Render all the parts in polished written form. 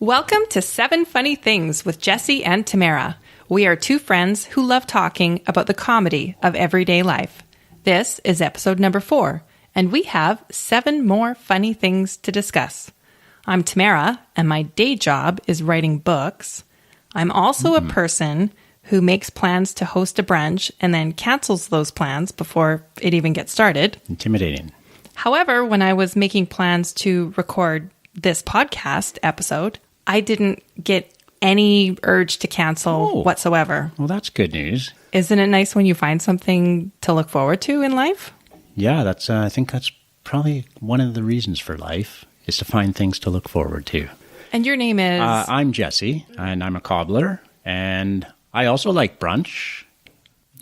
Welcome to 7 Funny Things with Jesse and Tamara. We are two friends who love talking about the comedy of everyday life. This is episode number 4, and we have 7 more funny things to discuss. I'm Tamara, and my day job is writing books. I'm also a person who makes plans to host a brunch and then cancels those plans before it even gets started. Intimidating. However, when I was making plans to record this podcast episode, I didn't get any urge to cancel whatsoever. Well, that's good news. Isn't it nice when you find something to look forward to in life? Yeah, that's. I think that's probably one of the reasons for life is to find things to look forward to. And your name is? I'm Jesse, and I'm a cobbler, and I also like brunch.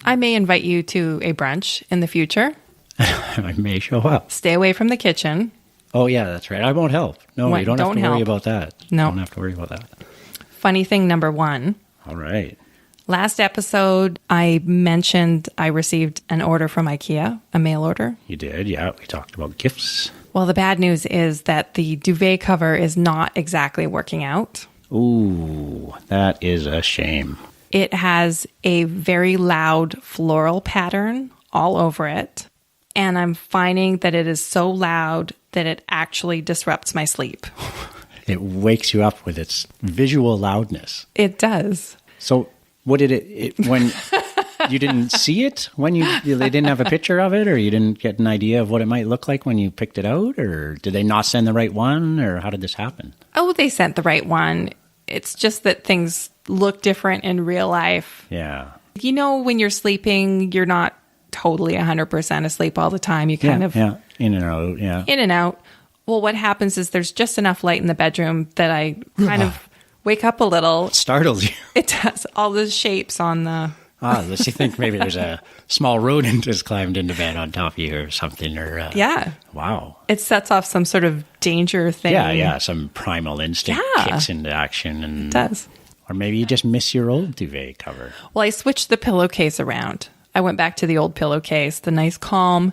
I may invite you to a brunch in the future. I may show up. Stay away from the kitchen. Oh, yeah, that's right. I won't help. No, you don't have to worry about that. No. You don't have to worry about that. Funny thing number 1. All right. Last episode, I mentioned I received an order from IKEA, a mail order. You did, yeah. We talked about gifts. Well, the bad news is that the duvet cover is not exactly working out. Ooh, that is a shame. It has a very loud floral pattern all over it. And I'm finding that it is so loud that it actually disrupts my sleep. It wakes you up with its visual loudness. It does. So what did it when you didn't see it when they didn't have a picture of it, or you didn't get an idea of what it might look like when you picked it out, or did they not send the right one, or how did this happen? Oh, they sent the right one. It's just that things look different in real life. Yeah. You know, when you're sleeping, you're not totally 100% asleep all the time. You kind of... Yeah, in and out, yeah. In and out. Well, what happens is there's just enough light in the bedroom that I kind of wake up a little. It startles you. It does. All the shapes on the... Does she think maybe there's a small rodent has climbed into bed on top of you or something? Or yeah. Wow. It sets off some sort of danger thing. Yeah. Some primal instinct kicks into action. And it does. Or maybe you just miss your old duvet cover. Well, I switched the pillowcase around. I went back to the old pillowcase, the nice, calm,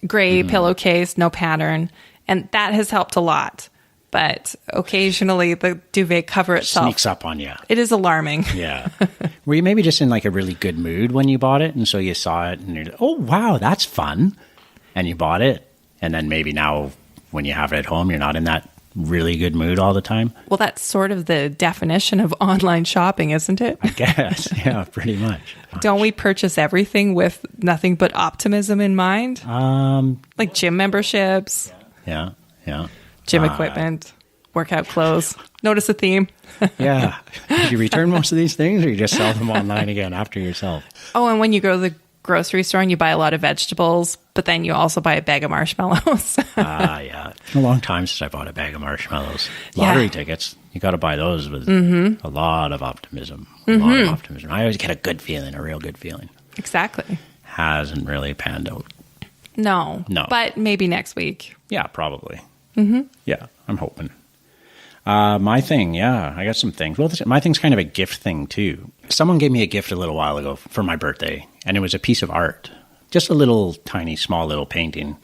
gray pillowcase, no pattern. And that has helped a lot. But occasionally the duvet cover itself sneaks up on you. It is alarming. Yeah. Were you maybe just in like a really good mood when you bought it? And so you saw it and you're like, oh, wow, that's fun. And you bought it. And then maybe now when you have it at home, you're not in that really good mood all the time. Well, that's sort of the definition of online shopping, isn't it? I guess. Yeah, pretty much. Don't we purchase everything with nothing but optimism in mind? Like gym memberships. Yeah. Gym equipment, workout clothes. Notice a theme. Yeah. Did you return most of these things, or you just sell them online again after yourself? Oh, and when you go to the grocery store and you buy a lot of vegetables, but then you also buy a bag of marshmallows. Yeah. It's been a long time since I bought a bag of marshmallows. Lottery tickets, you got to buy those with a lot of optimism. A lot of optimism. I always get a good feeling, a real good feeling. Exactly. Hasn't really panned out. No. But maybe next week. Yeah, probably. Mm-hmm. Yeah, I'm hoping. My thing, I got some things. Well, my thing's kind of a gift thing, too. Someone gave me a gift a little while ago for my birthday, and it was a piece of art. Just a little, tiny, small little painting.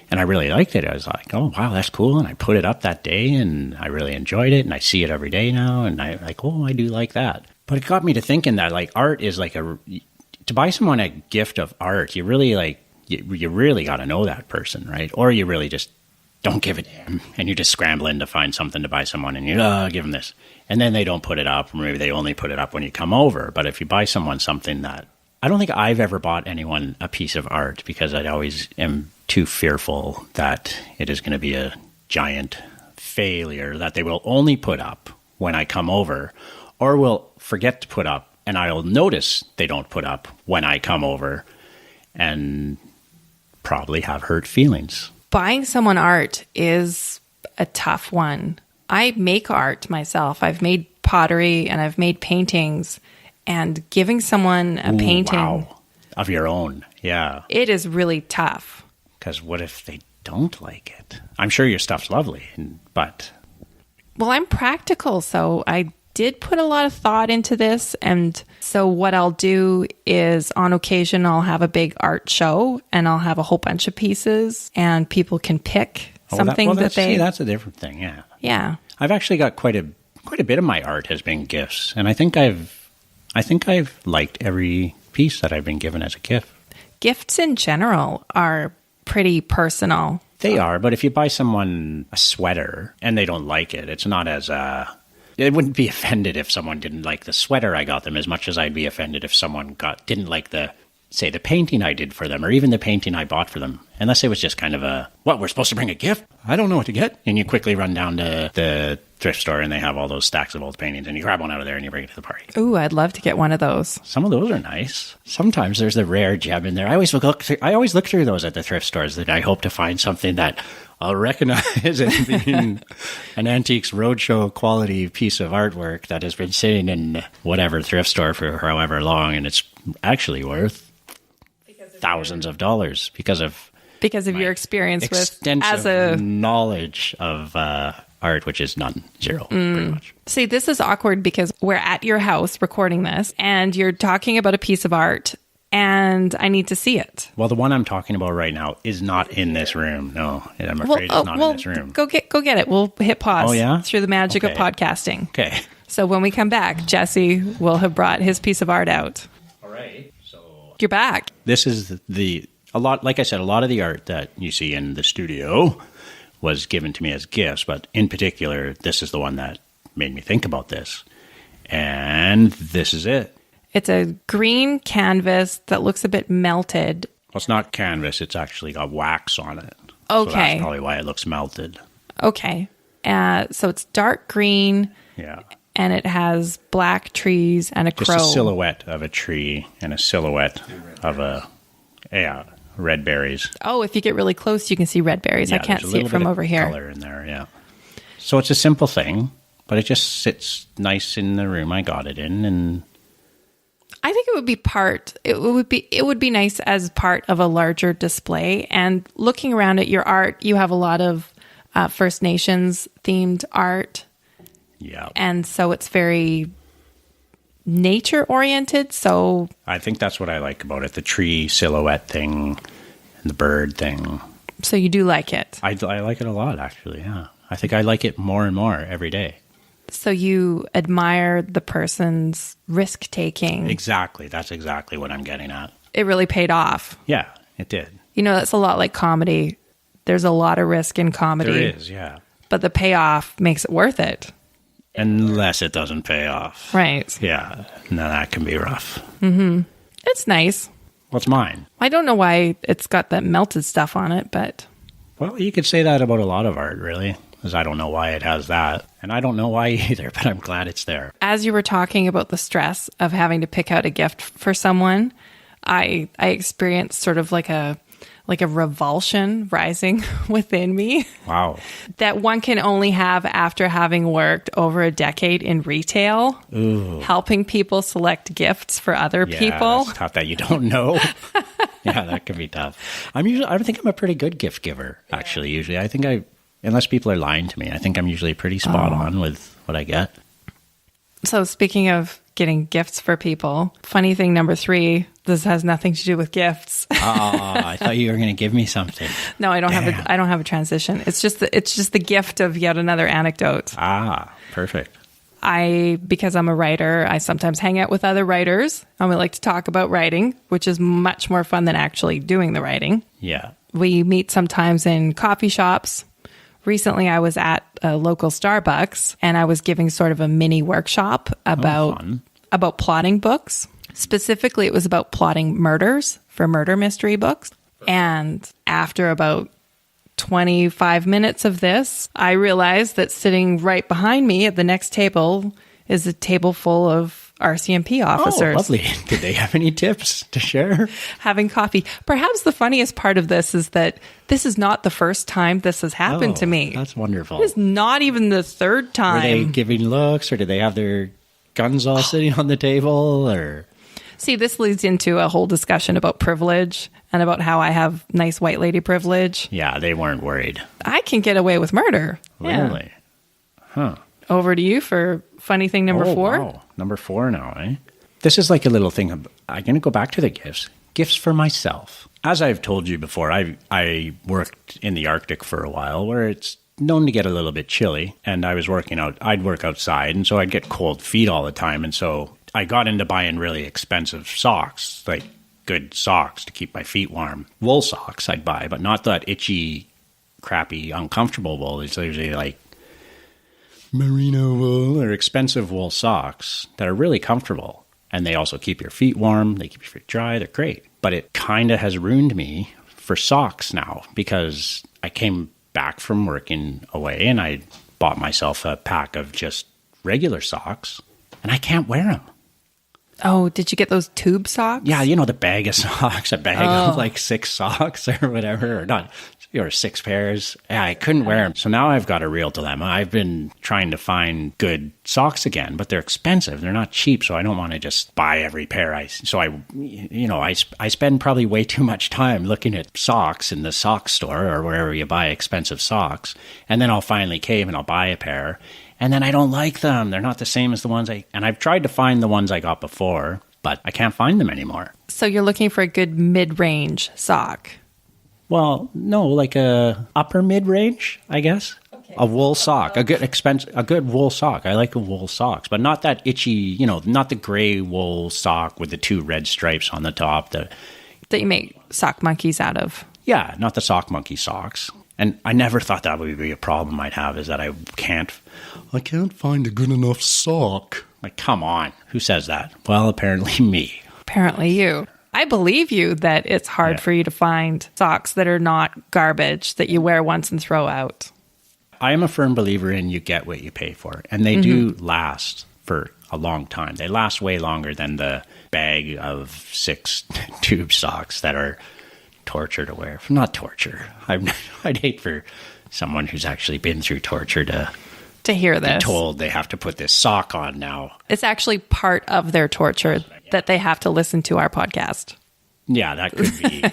And I really liked it. I was like, oh, wow, that's cool. And I put it up that day, and I really enjoyed it, and I see it every day now, and I do like that. But it got me to thinking that, like, art is like to buy someone a gift of art, you really, you really got to know that person, right? Or you really just don't give a damn, and you're just scrambling to find something to buy someone, and you give them this. And then they don't put it up, or maybe they only put it up when you come over. But if you buy someone something that... I don't think I've ever bought anyone a piece of art because I always am too fearful that it is going to be a giant failure that they will only put up when I come over, or will forget to put up, and I'll notice they don't put up when I come over, and probably have hurt feelings. Buying someone art is a tough one. I make art myself. I've made pottery and I've made paintings, and giving someone a painting of your own. Yeah. It is really tough. Because what if they don't like it? I'm sure your stuff's lovely, but... Well, I'm practical, so I did put a lot of thought into this. And so what I'll do is on occasion, I'll have a big art show and I'll have a whole bunch of pieces and people can pick something that they... See, that's a different thing, yeah. Yeah. I've actually got quite a quite a bit of my art has been gifts, and I think I've liked every piece that I've been given as a gift. Gifts in general are pretty personal. They are, but if you buy someone a sweater and they don't like it, it's not as it wouldn't be offended if someone didn't like the sweater I got them as much as I'd be offended if someone didn't like the painting I did for them or even the painting I bought for them. Unless it was just kind of we're supposed to bring a gift? I don't know what to get. And you quickly run down to the thrift store and they have all those stacks of old paintings and you grab one out of there and you bring it to the party. Ooh, I'd love to get one of those. Some of those are nice. Sometimes there's the rare gem in there. I always look through those at the thrift stores that I hope to find something that I'll recognize as being an Antiques Roadshow quality piece of artwork that has been sitting in whatever thrift store for however long and it's actually worth thousands of dollars because of your experience with knowledge of art, which is zero, pretty much. See, this is awkward because we're at your house recording this and you're talking about a piece of art and I need to see it. Well, the one I'm talking about right now is not in this room. No, I'm afraid it's not in this room. Go get it. We'll hit pause through the magic of podcasting. Okay. So when we come back, Jesse will have brought his piece of art out. All right. You're back. This is like I said, a lot of the art that you see in the studio was given to me as gifts, but in particular, this is the one that made me think about this. And this is it. It's a green canvas that looks a bit melted. Well, it's not canvas. It's actually got wax on it. Okay. So that's probably why it looks melted. Okay. So it's dark green. Yeah. And it has black trees and a crow. Just a silhouette of a tree and a silhouette of red berries. Oh, if you get really close, you can see red berries. I can't see it from over here. Color in there, yeah. So it's a simple thing, but it just sits nice in the room I got it in, and I think it would be nice as part of a larger display. And looking around at your art, you have a lot of First Nations themed art. Yeah. And so it's very nature oriented. So I think that's what I like about it. The tree silhouette thing and the bird thing. So you do like it? I like it a lot, actually. Yeah. I think I like it more and more every day. So you admire the person's risk taking. Exactly. That's exactly what I'm getting at. It really paid off. Yeah, it did. That's a lot like comedy. There's a lot of risk in comedy. There is, yeah. But the payoff makes it worth it. Unless it doesn't pay off. Right. Yeah. No, that can be rough. Mm-hmm. It's nice. What's mine? I don't know why it's got that melted stuff on it, but... Well, you could say that about a lot of art, really. Because I don't know why it has that. And I don't know why either, but I'm glad it's there. As you were talking about the stress of having to pick out a gift for someone, I experienced sort of like a revulsion rising within me. Wow. That one can only have after having worked over a decade in retail. Ooh. Helping people select gifts for other people. That's tough that you don't know. Yeah, that can be tough. I think I'm a pretty good gift giver, actually, usually. I think unless people are lying to me, I think I'm usually pretty spot on with what I get. So speaking of getting gifts for people, funny thing number 3, this has nothing to do with gifts. I thought you were going to give me something. No, I don't have a transition. It's just the gift of yet another anecdote. Perfect. Because I'm a writer, I sometimes hang out with other writers and we like to talk about writing, which is much more fun than actually doing the writing. Yeah. We meet sometimes in coffee shops. Recently, I was at a local Starbucks and I was giving sort of a mini workshop about plotting books. Specifically, it was about plotting murders for murder mystery books. And after about 25 minutes of this, I realized that sitting right behind me at the next table is a table full of RCMP officers. Oh, lovely. Did they have any tips to share? Having coffee. Perhaps the funniest part of this is that this is not the first time this has happened to me. That's wonderful. It is not even the third time. Were they giving looks, or did they have their guns all sitting on the table? Or See, this leads into a whole discussion about privilege and about how I have nice white lady privilege. Yeah, they weren't worried. I can get away with murder. Really? Yeah. Huh. Over to you for funny thing number 4. Wow. Number 4 now, eh? This is like a little thing. I'm going to go back to the gifts. Gifts for myself. As I've told you before, I worked in the Arctic for a while, where it's known to get a little bit chilly, and I was working out. I'd work outside, and so I'd get cold feet all the time. And so I got into buying really expensive socks, like good socks to keep my feet warm. Wool socks I'd buy, but not that itchy, crappy, uncomfortable wool. It's usually like merino wool or expensive wool socks that are really comfortable. And they also keep your feet warm. They keep your feet dry. They're great. But it kind of has ruined me for socks now because I came back from working away and I bought myself a pack of just regular socks and I can't wear them. Oh, did you get those tube socks? Yeah, the bag of socks, a bag of like 6 socks or whatever, or 6 pairs. Yeah, I couldn't wear them. So now I've got a real dilemma. I've been trying to find good socks again, but they're expensive. They're not cheap, so I don't want to just buy every pair. I spend probably way too much time looking at socks in the sock store or wherever you buy expensive socks, and then I'll finally cave and I'll buy a pair. And then I don't like them. They're not the same as the ones and I've tried to find the ones I got before, but I can't find them anymore. So you're looking for a good mid-range sock. Well, no, like a upper mid-range, I guess. Okay. A wool sock, a good wool sock. I like wool socks, but not that itchy, not the gray wool sock with the 2 red stripes on the top. That you make sock monkeys out of. Yeah, not the sock monkey socks. And I never thought that would be a problem I'd have, is that I can't find a good enough sock. Like, come on. Who says that? Well, apparently me. Apparently you. I believe you that it's hard for you to find socks that are not garbage that you wear once and throw out. I am a firm believer in you get what you pay for. And they do last for a long time. They last way longer than the bag of 6 tube socks that are torture to wear. Not torture. I'd hate for someone who's actually been through torture to hear this. Be told they have to put this sock on now. It's actually part of their torture that they have to listen to our podcast. Yeah, that could be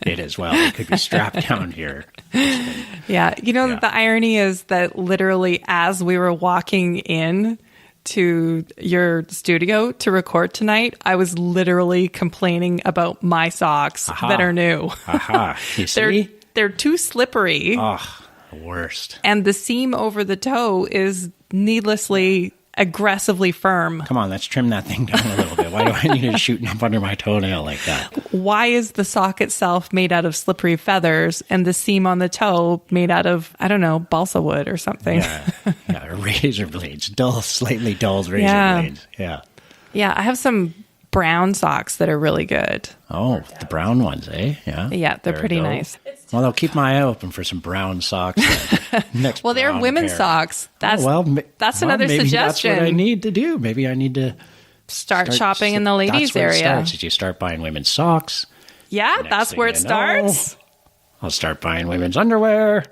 it as well. They could be strapped down here. Yeah. The irony is that literally as we were walking in to your studio to record tonight, I was literally complaining about my socks that are new. You see? They're too slippery. Oh, the worst. And the seam over the toe is needlessly aggressively firm. Come on, let's trim that thing down a little bit. Why do I need it shooting up under my toenail like that? Why is the sock itself made out of slippery feathers and the seam on the toe made out of, I don't know, balsa wood or something? Yeah, or razor blades. Slightly dulled razor blades. Yeah. Yeah, I have some brown socks that are really good. Oh, the brown ones, eh? Yeah. Yeah, they're pretty nice. Well, I'll keep my eye open for some brown socks. Well, they're women's socks. That's another maybe suggestion. That's what I need to do. Maybe I need to start shopping in the ladies' area. That's where it starts. You start buying women's socks. Yeah, that's where it starts. I'll start buying women's underwear.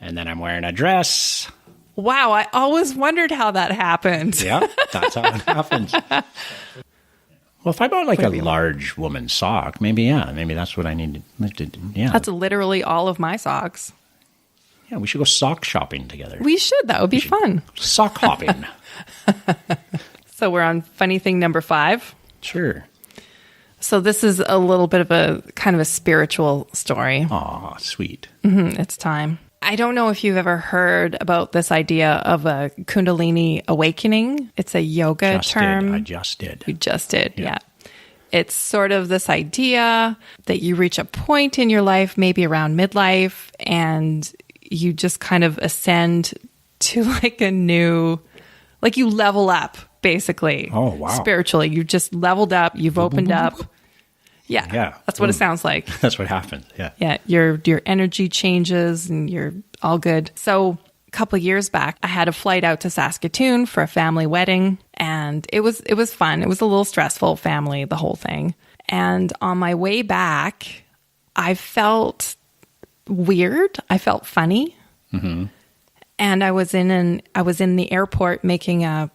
And then I'm wearing a dress. Wow, I always wondered how that happened. Yeah, that's how it happens. Well, if I bought like a large woman's sock, maybe that's what I need to do. Yeah. That's literally all of my socks. Yeah, we should go sock shopping together. We should. That would be fun. Sock hopping. So we're on funny thing number 5. Sure. So this is a little bit of a kind of a spiritual story. Aw, sweet. It's time. I don't know if you've ever heard about this idea of a Kundalini awakening. It's a yoga term. I just did. You just did, yeah. It's sort of this idea that you reach a point in your life, maybe around midlife, and you just kind of ascend to like a new, like you level up, basically. Oh, wow. Spiritually. You just leveled up, you've opened up. Yeah. That's what it sounds like. That's what happens. Yeah. Yeah. Your energy changes and you're all good. So a couple of years back, I had a flight out to Saskatoon for a family wedding, and it was fun. It was a little stressful, family, the whole thing. And on my way back, I felt weird. I felt funny. Mm-hmm. And I was in the airport making a,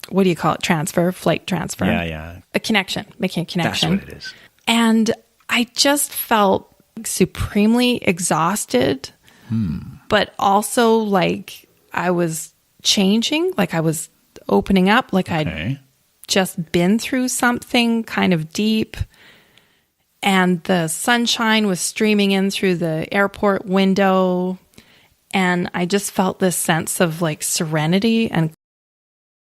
what do you call it? Flight transfer. Yeah. A connection, making a connection. That's what it is. And I just felt supremely exhausted, but also like I was changing, like I was opening up, like I'd just been through something kind of deep. And the sunshine was streaming in through the airport window. And I just felt this sense of like serenity and